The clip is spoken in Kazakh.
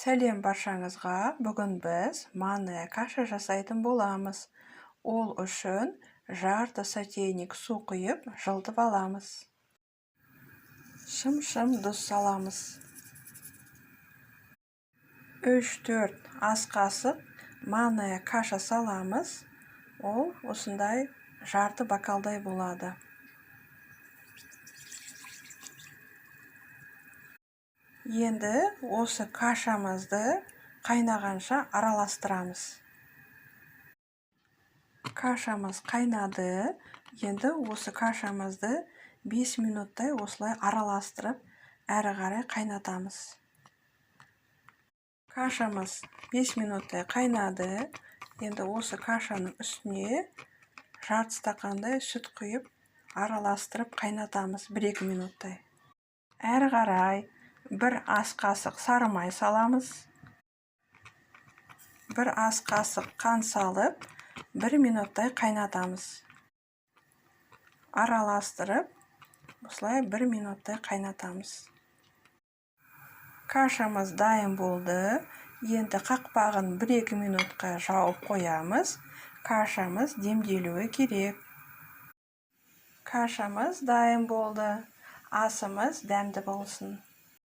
Сәлем баршаңызға. Бүгін біз манная каша жасайтын боламыз. Ол үшін жарты сотейник су құйып жылытып аламыз. Шым-шым тұз саламыз. 3-4 ас қасық манная каша саламыз. Ол осындай жарты бокалдай болады. Енді осы кашамызды қайнағанша араластырамыз. Кашамыз қайнады. Енді осы кашамызды 5 минуттай осылай араластырып, әрі қарай қайнатамыз. Кашамыз 5 минуттай қайнады. Енді осы кашаның үстіне жарты стақандай сүт құйып, араластырып қайнатамыз 1-2 минуттай. Әрі қарай 1 ас қасық сары май саламыз. 1 ас қасық қант салып, 1 минуттай қайнатамыз. Араластырып, осылай 1 минуттай қайнатамыз. Кашамыз дайын болды. Енді қақпағын 1-2 минутқа жауып қоямыз. Кашамыз демделуі керек. Кашамыз дайын болды. Асымыз дәмді болсын.